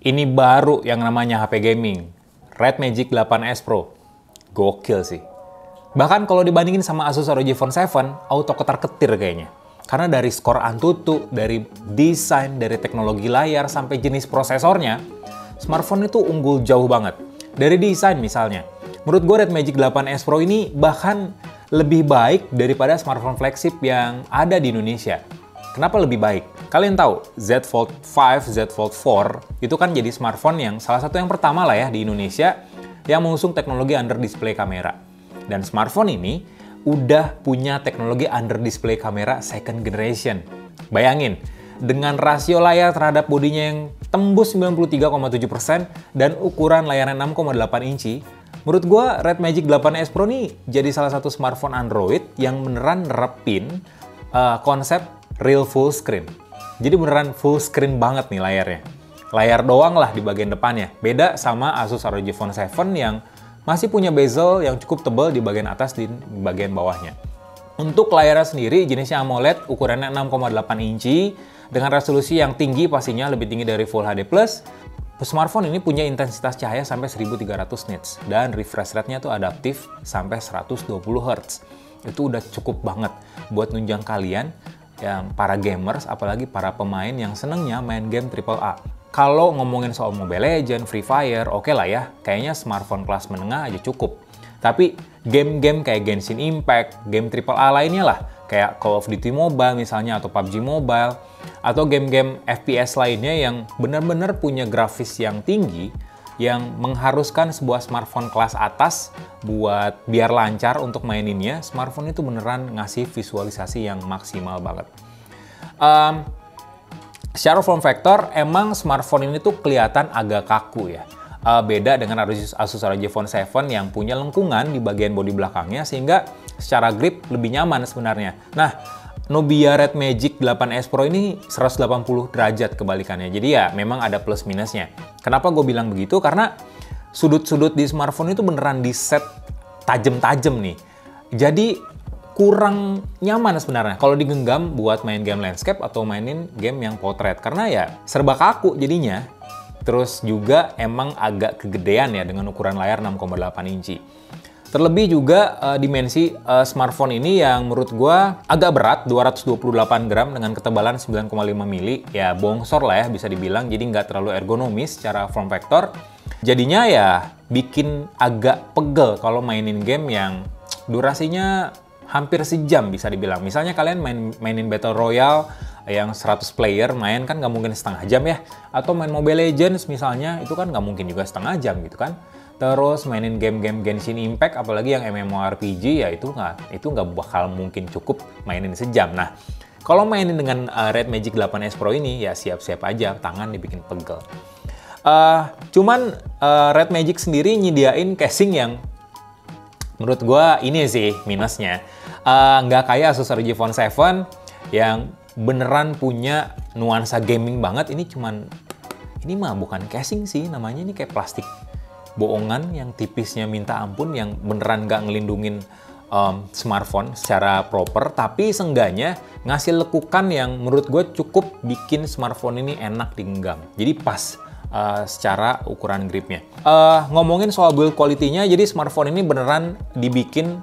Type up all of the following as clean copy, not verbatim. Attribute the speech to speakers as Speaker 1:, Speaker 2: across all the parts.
Speaker 1: Ini baru yang namanya HP gaming, Red Magic 8S Pro. Gokil sih. Bahkan kalau dibandingin sama Asus ROG Phone 7, auto ketar-ketir kayaknya. Karena dari skor Antutu, dari desain, dari teknologi layar, sampai jenis prosesornya, smartphone itu unggul jauh banget. Dari desain misalnya, menurut gue Red Magic 8S Pro ini bahkan lebih baik daripada smartphone flagship yang ada di Indonesia. Kenapa lebih baik? Kalian tahu, Z Fold 5, Z Fold 4 itu kan jadi smartphone yang salah satu yang pertama lah ya di Indonesia yang mengusung teknologi under display kamera. Dan smartphone ini udah punya teknologi under display kamera second generation. Bayangin, dengan rasio layar terhadap bodinya yang tembus 93,7% dan ukuran layarnya 6,8 inci, menurut gue Red Magic 8S Pro nih jadi salah satu smartphone Android yang beneran nerapin konsep real full screen. Jadi beneran full screen banget nih layarnya. Layar doang lah di bagian depannya. Beda sama Asus ROG Phone 7 yang masih punya bezel yang cukup tebal di bagian atas dan di bagian bawahnya. Untuk layarnya sendiri jenisnya AMOLED, ukurannya 6,8 inci dengan resolusi yang tinggi, pastinya lebih tinggi dari Full HD+. Smartphone ini punya intensitas cahaya sampai 1300 nits dan refresh rate-nya tuh adaptif sampai 120 Hz. Itu udah cukup banget buat nunjang kalian yang para gamers, apalagi para pemain yang senengnya main game AAA. Kalau ngomongin soal Mobile Legends, Free Fire, oke lah ya, kayaknya smartphone kelas menengah aja cukup. Tapi game-game kayak Genshin Impact, game AAA lainnya lah, kayak Call of Duty Mobile misalnya, atau PUBG Mobile, atau game-game FPS lainnya yang benar-benar punya grafis yang tinggi, yang mengharuskan sebuah smartphone kelas atas buat biar lancar untuk maininnya, smartphone itu beneran ngasih visualisasi yang maksimal banget. Secara form factor, emang smartphone ini tuh kelihatan agak kaku ya. Beda dengan Asus ROG Phone 7 yang punya lengkungan di bagian bodi belakangnya, sehingga secara grip lebih nyaman sebenarnya. Nah, Nubia Red Magic 8S Pro ini 180 derajat kebalikannya. Jadi ya memang ada plus minusnya. Kenapa gue bilang begitu? Karena sudut-sudut di smartphone itu beneran di set tajem-tajem nih. Jadi kurang nyaman sebenarnya kalau digenggam buat main game landscape atau mainin game yang portrait. Karena ya serba kaku jadinya. Terus juga emang agak kegedean ya dengan ukuran layar 6,8 inci. Terlebih juga dimensi smartphone ini yang menurut gue agak berat, 228 gram dengan ketebalan 9,5 mili. Ya bongsor lah ya bisa dibilang, jadi nggak terlalu ergonomis secara form factor. Jadinya ya bikin agak pegel kalau mainin game yang durasinya hampir sejam bisa dibilang. Misalnya kalian mainin Battle Royale yang 100 player main kan nggak mungkin setengah jam ya. Atau main Mobile Legends misalnya, itu kan nggak mungkin juga setengah jam gitu kan. Terus mainin game-game Genshin Impact, apalagi yang MMORPG, ya itu nggak bakal mungkin cukup mainin sejam. Nah, kalau mainin dengan Red Magic 8S Pro ini, ya siap-siap aja, tangan dibikin pegel. Cuman Red Magic sendiri nyediain casing yang menurut gue ini sih minusnya. Nggak kayak Asus ROG Phone 7 yang beneran punya nuansa gaming banget. Ini mah bukan casing sih, namanya ini kayak plastik bohongan yang tipisnya minta ampun, yang beneran nggak ngelindungin smartphone secara proper, tapi seenggaknya ngasih lekukan yang menurut gue cukup bikin smartphone ini enak digenggam. Jadi pas secara ukuran gripnya. Ngomongin soal build quality-nya, jadi smartphone ini beneran dibikin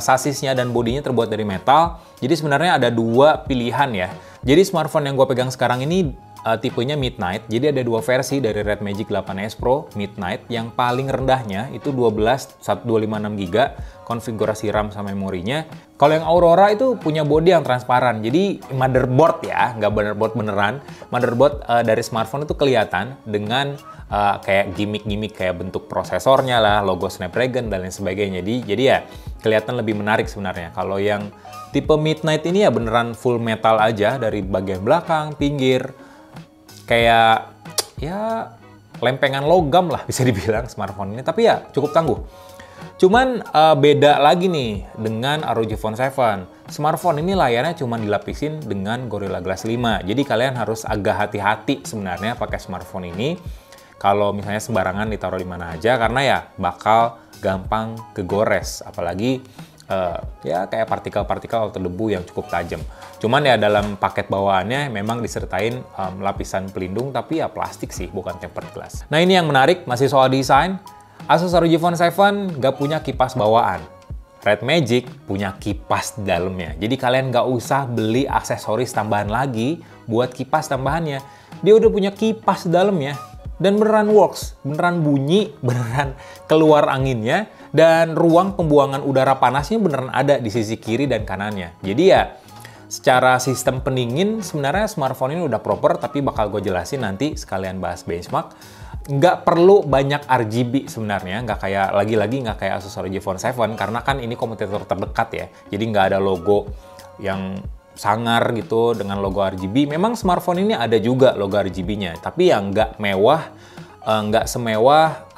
Speaker 1: sasisnya dan bodinya terbuat dari metal. Jadi sebenarnya ada dua pilihan ya. Jadi smartphone yang gue pegang sekarang ini tipenya Midnight. Jadi ada dua versi dari Red Magic 8S Pro Midnight. Yang paling rendahnya itu 256GB konfigurasi RAM sama memorinya. Kalau yang Aurora itu punya bodi yang transparan. Jadi motherboard ya, nggak motherboard beneran. Motherboard dari smartphone itu kelihatan dengan kayak gimmick-gimmick kayak bentuk prosesornya lah, logo Snapdragon dan lain sebagainya. Jadi ya kelihatan lebih menarik sebenarnya. Kalau yang tipe Midnight ini ya beneran full metal aja dari bagian belakang, pinggir. Kayak ya lempengan logam lah bisa dibilang smartphone ini, tapi ya cukup tangguh. Cuman beda lagi nih dengan ROG Phone 7. Smartphone ini layarnya cuma dilapisin dengan Gorilla Glass 5. Jadi kalian harus agak hati-hati sebenarnya pakai smartphone ini. Kalau misalnya sembarangan ditaruh di mana aja, karena ya bakal gampang kegores. Apalagi ya kayak partikel-partikel atau debu yang cukup tajam. Cuman ya dalam paket bawaannya memang disertain lapisan pelindung, tapi ya plastik sih, bukan tempered glass. Nah ini yang menarik, masih soal desain. Asus ROG Phone 7 nggak punya kipas bawaan. Red Magic punya kipas di dalamnya. Jadi kalian nggak usah beli aksesoris tambahan lagi buat kipas tambahannya. Dia udah punya kipas di dalamnya. Dan beneran works, beneran bunyi, beneran keluar anginnya, dan ruang pembuangan udara panasnya beneran ada di sisi kiri dan kanannya. Jadi ya, secara sistem pendingin sebenarnya smartphone ini udah proper, tapi bakal gue jelasin nanti sekalian bahas benchmark. Nggak perlu banyak RGB sebenarnya, nggak kayak Asus ROG Phone 7, karena kan ini kompetitor terdekat ya. Jadi nggak ada logo yang sangar gitu dengan logo RGB. Memang smartphone ini ada juga logo RGB-nya, tapi yang nggak mewah, nggak semewah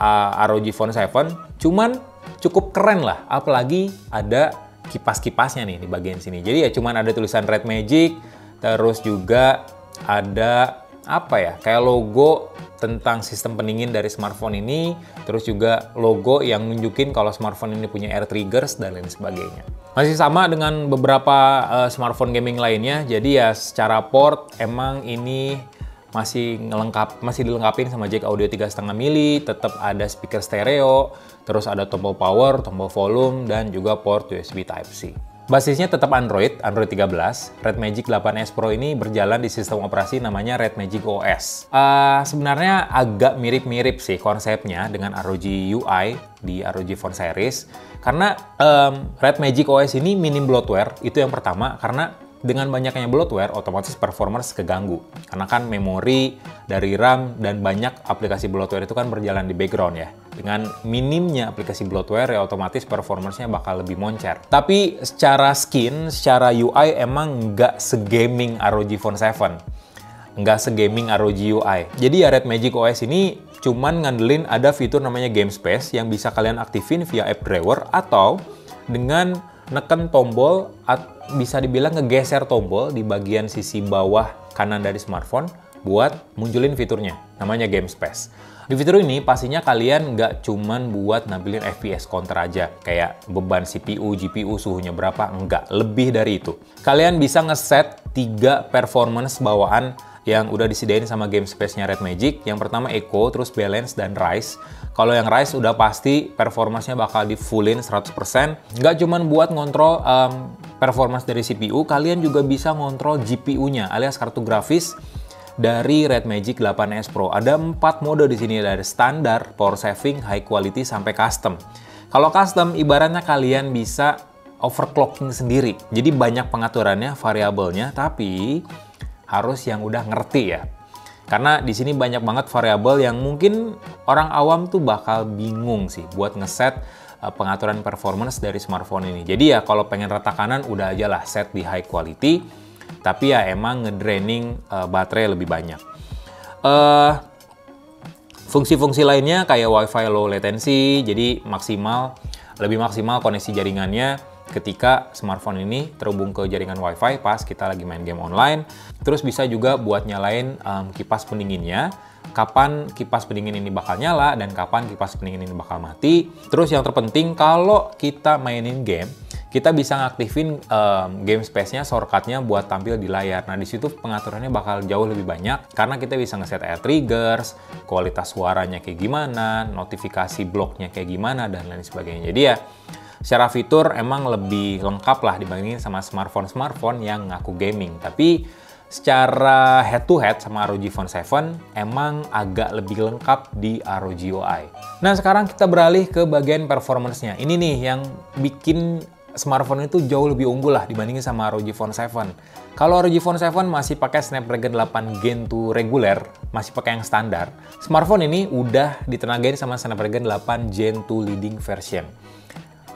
Speaker 1: ROG Phone 7, cuman cukup keren lah. Apalagi ada kipas-kipasnya nih di bagian sini. Jadi ya cuman ada tulisan Red Magic, terus juga ada apa ya, kayak logo tentang sistem pendingin dari smartphone ini, terus juga logo yang nunjukin kalau smartphone ini punya air triggers dan lain sebagainya. Masih sama dengan beberapa smartphone gaming lainnya, jadi ya secara port emang ini masih dilengkapin sama jack audio 3,5 mili, tetap ada speaker stereo, terus ada tombol power, tombol volume, dan juga port USB Type-C. Basisnya tetap Android 13. Red Magic 8S Pro ini berjalan di sistem operasi namanya Red Magic OS. Sebenarnya agak mirip-mirip sih konsepnya dengan ROG UI di ROG Phone series. Karena Red Magic OS ini minim bloatware, itu yang pertama. Karena dengan banyaknya bloatware, otomatis performance keganggu. Karena kan memori dari RAM dan banyak aplikasi bloatware itu kan berjalan di background ya. Dengan minimnya aplikasi bloatware ya otomatis performance-nya bakal lebih moncer. Tapi secara skin, secara UI emang nggak segaming ROG Phone 7. Nggak segaming ROG UI. Jadi ya Red Magic OS ini cuman ngandelin ada fitur namanya Game Space yang bisa kalian aktifin via app driver atau dengan neken tombol, bisa dibilang ngegeser tombol di bagian sisi bawah kanan dari smartphone buat munculin fiturnya, namanya Game Space. Di fitur ini pastinya kalian nggak cuman buat nampilin FPS counter aja, kayak beban CPU, GPU, suhunya berapa, enggak, lebih dari itu. Kalian bisa ngeset 3 performance bawaan yang udah disediain sama Game Space-nya Red Magic. Yang pertama Eco, terus Balance, dan Rise. Kalau yang Rise udah pasti performance-nya bakal di fullin 100%. Nggak cuman buat ngontrol performance dari CPU, kalian juga bisa ngontrol GPU-nya alias kartu grafis dari Red Magic 8S Pro. Ada 4 mode di sini, dari standar, power saving, high quality, sampai custom. Kalau custom, ibaratnya kalian bisa overclocking sendiri. Jadi banyak pengaturannya, variabelnya, tapi harus yang udah ngerti ya. Karena di sini banyak banget variabel yang mungkin orang awam tuh bakal bingung sih buat ngeset pengaturan performance dari smartphone ini. Jadi ya kalau pengen rata kanan udah aja lah set di high quality, tapi ya emang ngedraining baterai lebih banyak. Fungsi-fungsi lainnya kayak Wi-Fi low latency, jadi lebih maksimal koneksi jaringannya ketika smartphone ini terhubung ke jaringan Wi-Fi pas kita lagi main game online. Terus bisa juga buat nyalain kipas pendinginnya, kapan kipas pendingin ini bakal nyala dan kapan kipas pendingin ini bakal mati. Terus yang terpenting kalau kita mainin game, kita bisa ngaktifin game space-nya, shortcut-nya buat tampil di layar. Nah, di situ pengaturannya bakal jauh lebih banyak karena kita bisa ngeset air triggers, kualitas suaranya kayak gimana, notifikasi bloknya kayak gimana, dan lain sebagainya. Jadi ya, secara fitur emang lebih lengkap lah dibandingin sama smartphone yang ngaku gaming. Tapi secara head-to-head sama ROG Phone 7 emang agak lebih lengkap di ROG UI. Nah, sekarang kita beralih ke bagian performance-nya. Ini nih yang bikin smartphone itu jauh lebih unggul lah dibandingin sama ROG Phone 7. Kalau ROG Phone 7 masih pakai Snapdragon 8 Gen 2 reguler, masih pakai yang standar. Smartphone ini udah ditenagain sama Snapdragon 8 Gen 2 leading version.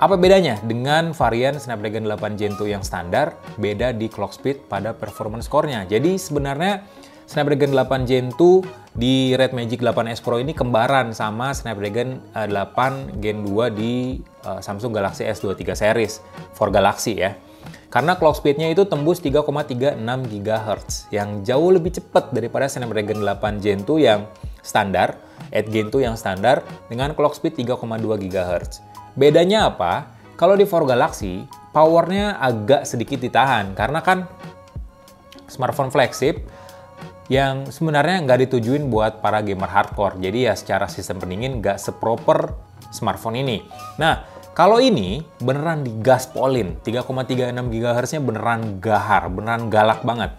Speaker 1: Apa bedanya dengan varian Snapdragon 8 Gen 2 yang standar? Beda di clock speed pada performance core-nya. Jadi sebenarnya Snapdragon 8 Gen 2 di Red Magic 8S Pro ini kembaran sama Snapdragon 8 Gen 2 di Samsung Galaxy S23 series for Galaxy ya. Karena clock speed-nya itu tembus 3,36 GHz yang jauh lebih cepat daripada Snapdragon 8 Gen 2 yang standar, 8 Gen 2 yang standar dengan clock speed 3,2 GHz. Bedanya apa? Kalau di For Galaxy, powernya agak sedikit ditahan, karena kan smartphone flagship yang sebenarnya nggak ditujuin buat para gamer hardcore. Jadi ya secara sistem pendingin nggak seproper smartphone ini. Nah, kalau ini beneran digaspolin, 3,36 GHz-nya beneran gahar, beneran galak banget.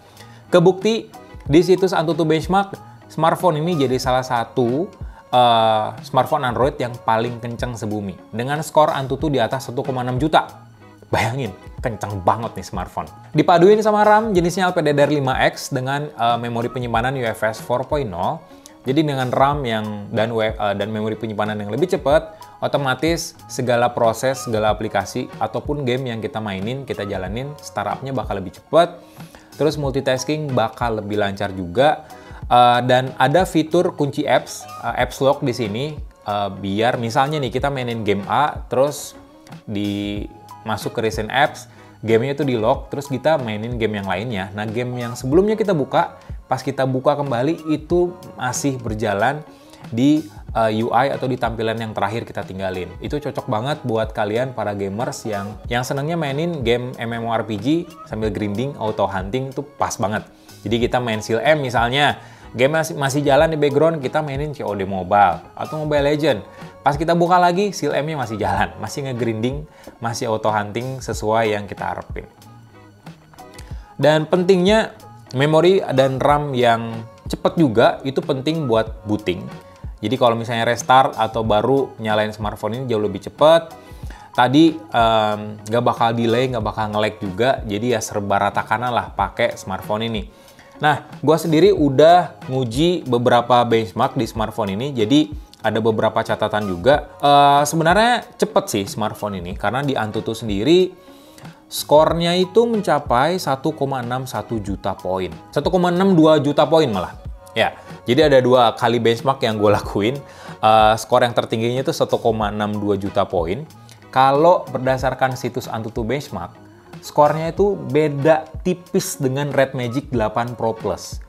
Speaker 1: Kebukti di situs Antutu Benchmark, smartphone ini jadi salah satu smartphone Android yang paling kencang sebumi. Dengan skor Antutu di atas 1,6 juta. Bayangin, kencang banget nih smartphone. Dipaduin sama RAM jenisnya LPDDR5X dengan memori penyimpanan UFS 4.0. Jadi dengan RAM dan memori penyimpanan yang lebih cepat, otomatis segala proses, segala aplikasi, ataupun game yang kita mainin, kita jalanin, startupnya bakal lebih cepat. Terus multitasking bakal lebih lancar juga. Dan ada fitur kunci apps lock di sini, biar misalnya nih kita mainin game A, terus masuk ke recent apps, gamenya itu di lock, terus kita mainin game yang lainnya. Nah, game yang sebelumnya kita buka, pas kita buka kembali itu masih berjalan di UI atau di tampilan yang terakhir kita tinggalin. Itu cocok banget buat kalian para gamers yang senangnya mainin game MMORPG sambil grinding, auto hunting, itu pas banget. Jadi kita main Seal M misalnya, game masih jalan di background, kita mainin COD Mobile atau Mobile Legend. Pas kita buka lagi, Seal M-nya masih jalan, masih nge-grinding, masih auto hunting sesuai yang kita harapin. Dan pentingnya memori dan RAM yang cepat juga, itu penting buat booting. Jadi kalau misalnya restart atau baru nyalain smartphone ini jauh lebih cepat. Tadi nggak bakal delay, nggak bakal nge-lag juga, jadi ya serba rata kanan lah pakai smartphone ini. Nah, gue sendiri udah nguji beberapa benchmark di smartphone ini, jadi ada beberapa catatan juga. Sebenarnya cepet sih smartphone ini, karena di Antutu sendiri skornya itu mencapai 1,61 juta poin. 1,62 juta poin malah. Ya, jadi ada 2 kali benchmark yang gue lakuin. Skor yang tertingginya itu 1,62 juta poin. Kalau berdasarkan situs Antutu Benchmark, skornya itu beda tipis dengan Red Magic 8 Pro Plus.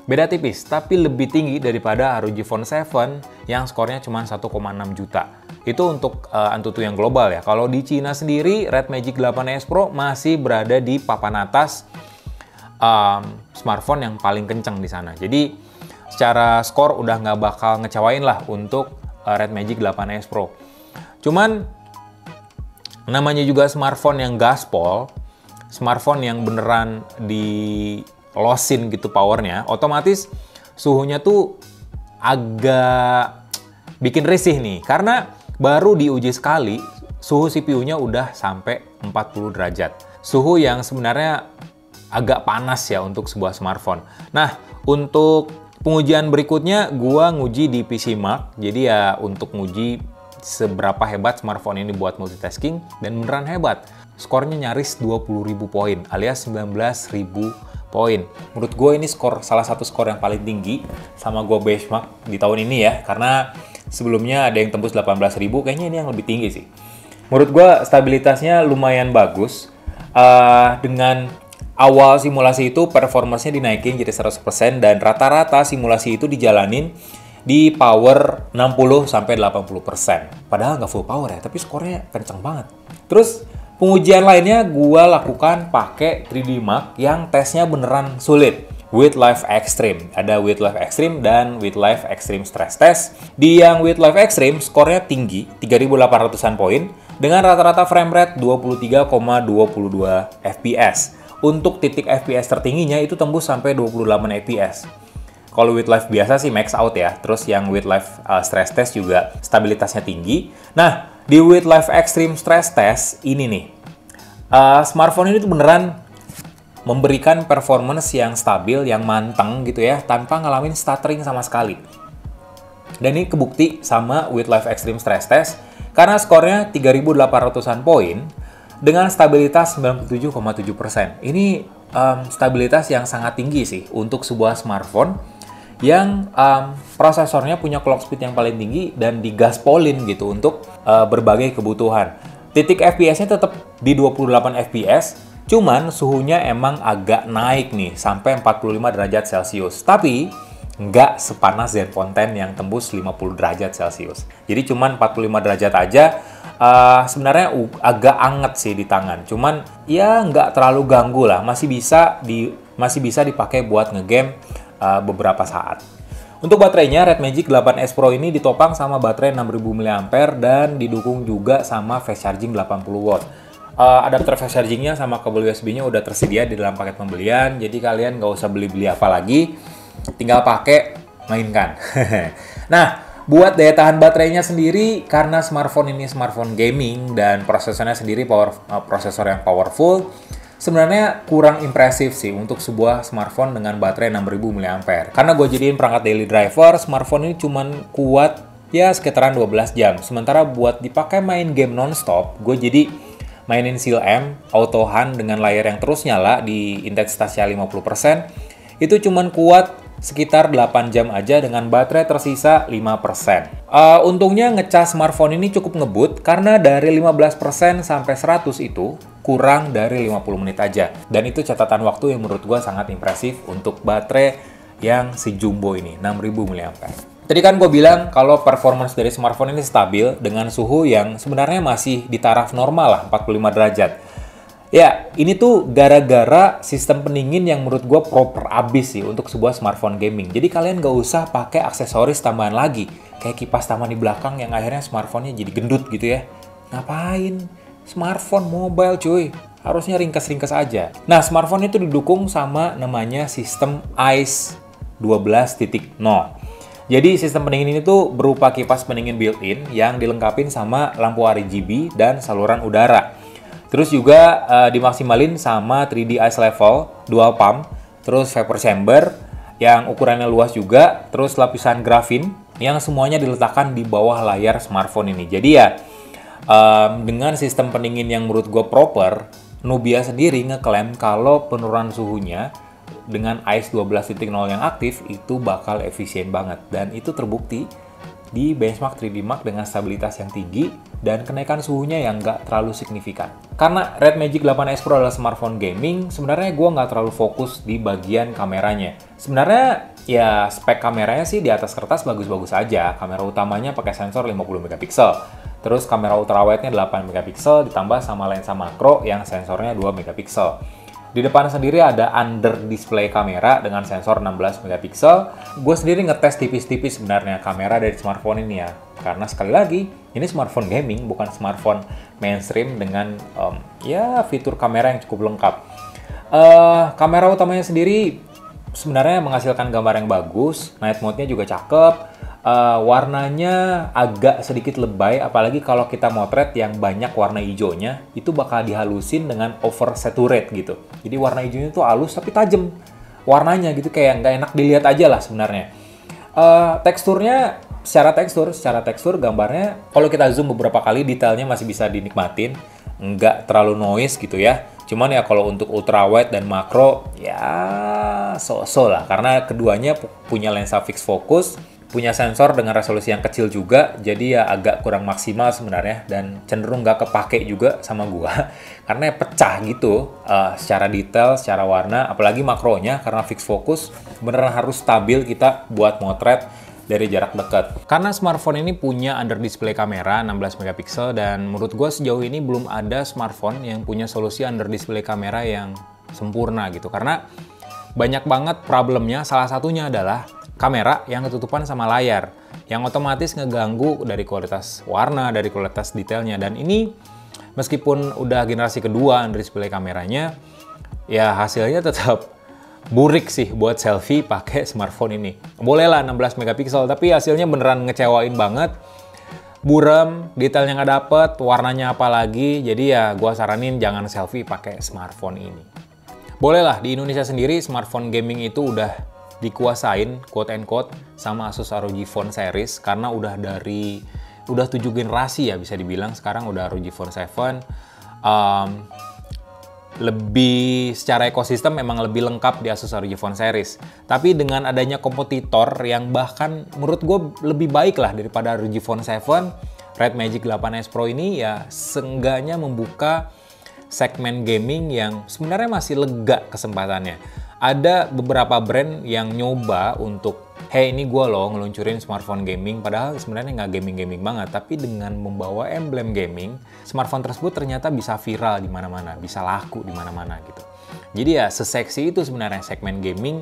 Speaker 1: Beda tipis, tapi lebih tinggi daripada ROG Phone 7 yang skornya cuma 1,6 juta. Itu untuk Antutu yang global ya. Kalau di Cina sendiri, Red Magic 8S Pro masih berada di papan atas smartphone yang paling kencang di sana. Jadi secara skor udah nggak bakal ngecewain lah untuk Red Magic 8S Pro. Cuman namanya juga smartphone yang gaspol, smartphone yang beneran di-losin gitu powernya, otomatis suhunya tuh agak bikin risih nih. Karena baru diuji sekali, suhu CPU-nya udah sampai 40 derajat. Suhu yang sebenarnya agak panas ya untuk sebuah smartphone. Nah, untuk pengujian berikutnya, gua nguji di PCmark. Jadi ya untuk nguji seberapa hebat smartphone ini buat multitasking, dan beneran hebat. Skornya nyaris 20.000 poin, alias 19.000 poin. Menurut gue ini salah satu skor yang paling tinggi sama gue benchmark di tahun ini ya, karena sebelumnya ada yang tembus 18.000, kayaknya ini yang lebih tinggi sih. Menurut gue stabilitasnya lumayan bagus. Dengan awal simulasi itu performance-nya dinaikin jadi 100%, dan rata-rata simulasi itu dijalanin di power 60-80%. Padahal nggak full power ya, tapi skornya kenceng banget. Terus pengujian lainnya gua lakukan pakai 3D Mark yang tesnya beneran sulit. With Life Extreme. Ada With Life Extreme dan With Life Extreme Stress Test. Di yang With Life Extreme skornya tinggi, 3.800-an poin, dengan rata-rata frame rate 23,22 fps. Untuk titik fps tertingginya itu tembus sampai 28 fps. Kalau with life biasa sih max out ya. Terus yang with life stress test juga stabilitasnya tinggi. Nah, di with life extreme stress test ini nih, smartphone ini tuh beneran memberikan performance yang stabil, yang manteng gitu ya, tanpa ngalamin stuttering sama sekali. Dan ini kebukti sama with life extreme stress test, karena skornya 3.800-an poin dengan stabilitas 97,7%. Ini stabilitas yang sangat tinggi sih untuk sebuah smartphone yang prosesornya punya clock speed yang paling tinggi dan digaspolin gitu untuk berbagai kebutuhan. Titik FPS-nya tetap di 28 FPS, cuman suhunya emang agak naik nih sampai 45 derajat Celcius. Tapi nggak sepanas Zenfone 10 yang tembus 50 derajat Celcius. Jadi cuman 45 derajat aja. Sebenarnya agak anget sih di tangan, cuman ya nggak terlalu ganggu lah, masih bisa dipakai buat ngegame beberapa saat. Untuk baterainya, Red Magic 8S Pro ini ditopang sama baterai 6000 mAh dan didukung juga sama fast charging 80 watt. Adapter fast chargingnya sama kabel USB-nya udah tersedia di dalam paket pembelian, jadi kalian nggak usah beli-beli apa lagi, tinggal pakai, mainkan. Nah, buat daya tahan baterainya sendiri, karena smartphone ini smartphone gaming dan prosesornya sendiri prosesor yang powerful, sebenarnya kurang impresif sih untuk sebuah smartphone dengan baterai 6000 mAh. Karena gue jadiin perangkat daily driver, smartphone ini cuman kuat ya sekitaran 12 jam. Sementara buat dipakai main game non-stop, gue jadi mainin Seal M, Auto Hunt dengan layar yang terus nyala di intensitasnya 50%, itu cuman kuat sekitar 8 jam aja dengan baterai tersisa 5%. Untungnya ngecas smartphone ini cukup ngebut karena dari 15% sampai 100 itu kurang dari 50 menit aja. Dan itu catatan waktu yang menurut gua sangat impresif untuk baterai yang si jumbo ini, 6000 mAh. Tadi kan gue bilang kalau performance dari smartphone ini stabil dengan suhu yang sebenarnya masih di taraf normal lah, 45 derajat. Ya, ini tuh gara-gara sistem pendingin yang menurut gue proper abis sih untuk sebuah smartphone gaming. Jadi kalian gak usah pakai aksesoris tambahan lagi. Kayak kipas taman di belakang yang akhirnya smartphone-nya jadi gendut gitu ya. Ngapain? Smartphone mobile cuy. Harusnya ringkas-ringkas aja. Nah, smartphone itu didukung sama namanya sistem ICE 12.0. Jadi sistem pendingin ini tuh berupa kipas pendingin built-in yang dilengkapin sama lampu RGB dan saluran udara. Terus juga dimaksimalin sama 3D ice level, dual pump, terus vapor chamber yang ukurannya luas juga, terus lapisan grafin yang semuanya diletakkan di bawah layar smartphone ini. Jadi ya dengan sistem pendingin yang menurut gue proper, Nubia sendiri ngeklaim kalau penurunan suhunya dengan ICE 12.0 yang aktif itu bakal efisien banget, dan itu terbukti di benchmark 3D Mark dengan stabilitas yang tinggi dan kenaikan suhunya yang nggak terlalu signifikan. Karena Red Magic 8S Pro adalah smartphone gaming, sebenarnya gue nggak terlalu fokus di bagian kameranya. Sebenarnya ya spek kameranya sih di atas kertas bagus-bagus aja. Kamera utamanya pakai sensor 50 megapiksel. Terus kamera ultrawide-nya 8 megapiksel ditambah sama lensa makro yang sensornya 2 megapiksel. Di depan sendiri ada under display kamera dengan sensor 16 megapiksel. Gue sendiri ngetes tipis-tipis sebenarnya kamera dari smartphone ini ya. Karena sekali lagi, ini smartphone gaming, bukan smartphone mainstream dengan ya fitur kamera yang cukup lengkap. Kamera utamanya sendiri sebenarnya menghasilkan gambar yang bagus, night mode-nya juga cakep. Warnanya agak sedikit lebay, apalagi kalau kita motret yang banyak warna hijaunya, itu bakal dihalusin dengan over saturate gitu. Jadi warna hijaunya tuh halus tapi tajam warnanya gitu, kayak nggak enak dilihat aja lah sebenarnya. Teksturnya, secara tekstur gambarnya, kalau kita zoom beberapa kali detailnya masih bisa dinikmatin, nggak terlalu noise gitu ya. Cuman ya kalau untuk ultrawide dan makro ya so-so lah, karena keduanya punya lensa fixed focus, punya sensor dengan resolusi yang kecil juga, jadi ya agak kurang maksimal sebenarnya dan cenderung nggak kepake juga sama gua karena pecah gitu secara detail, secara warna, apalagi makronya karena fixed focus beneran harus stabil kita buat motret dari jarak dekat. Karena smartphone ini punya under display kamera 16 megapiksel dan menurut gue sejauh ini belum ada smartphone yang punya solusi under display kamera yang sempurna gitu. Karena banyak banget problemnya, salah satunya adalah kamera yang ketutupan sama layar yang otomatis ngeganggu dari kualitas warna, dari kualitas detailnya. Dan ini meskipun udah generasi kedua under display kameranya, ya hasilnya tetap burik sih buat selfie pakai smartphone ini. Bolehlah 16 megapiksel, tapi hasilnya beneran ngecewain banget. Buram, detailnya nggak dapet, warnanya apalagi. Jadi ya gua saranin jangan selfie pakai smartphone ini. Bolehlah di Indonesia sendiri smartphone gaming itu udah dikuasain quote and quote sama Asus ROG Phone series karena udah 7 generasi ya bisa dibilang. Sekarang udah ROG Phone 7. Lebih secara ekosistem memang lebih lengkap di Asus ROG Phone series. Tapi dengan adanya kompetitor yang bahkan menurut gue lebih baik lah daripada ROG Phone 7, Red Magic 8S Pro ini ya seenggaknya membuka segmen gaming yang sebenarnya masih lega kesempatannya. Ada beberapa brand yang nyoba untuk hey ini gue loh ngeluncurin smartphone gaming, padahal sebenarnya nggak gaming-gaming banget, tapi dengan membawa emblem gaming, smartphone tersebut ternyata bisa viral di mana-mana, bisa laku di mana-mana gitu. Jadi ya seseksi itu sebenarnya segmen gaming,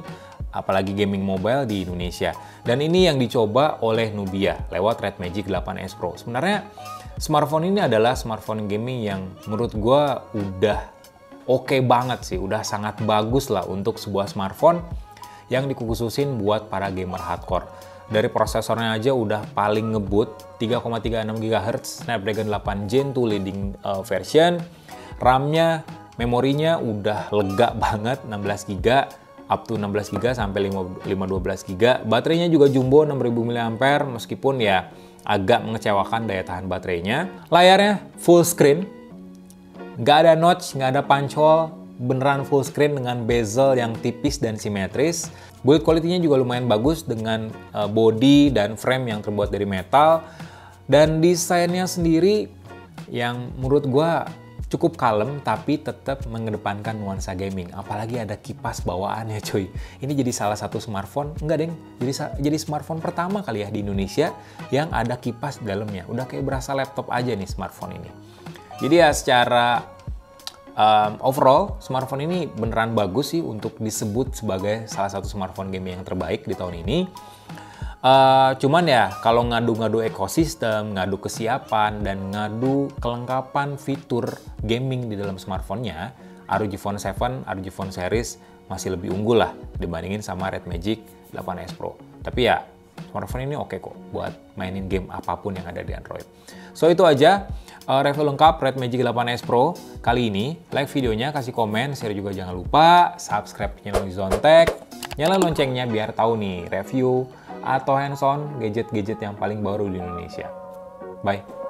Speaker 1: apalagi gaming mobile di Indonesia. Dan ini yang dicoba oleh Nubia lewat Red Magic 8S Pro. Sebenarnya smartphone ini adalah smartphone gaming yang menurut gue udah oke banget sih, udah sangat bagus lah untuk sebuah smartphone yang dikhususin buat para gamer hardcore. Dari prosesornya aja udah paling ngebut, 3,36 GHz, Snapdragon 8 Gen 2 leading version. RAM-nya, memorinya udah lega banget, 16 GB, up to 16 GB sampai 512 GB. Baterainya juga jumbo 6000 mAh, meskipun ya agak mengecewakan daya tahan baterainya. Layarnya full screen, nggak ada notch, nggak ada punch hole, beneran full screen dengan bezel yang tipis dan simetris. Build quality-nya juga lumayan bagus dengan body dan frame yang terbuat dari metal. Dan desainnya sendiri yang menurut gua cukup kalem tapi tetap mengedepankan nuansa gaming. Apalagi ada kipas bawaannya cuy. Ini jadi salah satu smartphone, enggak deng, jadi smartphone pertama kali ya di Indonesia yang ada kipas di dalamnya. Udah kayak berasa laptop aja nih smartphone ini. Jadi ya secara overall, smartphone ini beneran bagus sih untuk disebut sebagai salah satu smartphone gaming yang terbaik di tahun ini. Cuman ya, kalau ngadu-ngadu ekosistem, ngadu kesiapan, dan ngadu kelengkapan fitur gaming di dalam smartphone-nya, ROG Phone 7, ROG Phone Series masih lebih unggul lah dibandingin sama Red Magic 8S Pro. Tapi ya, smartphone ini oke kok buat mainin game apapun yang ada di Android. So itu aja review lengkap Red Magic 8S Pro kali ini. Like videonya, kasih komen, share juga jangan lupa, subscribe channel Zontek, nyalain loncengnya biar tahu nih review atau hands-on gadget-gadget yang paling baru di Indonesia. Bye!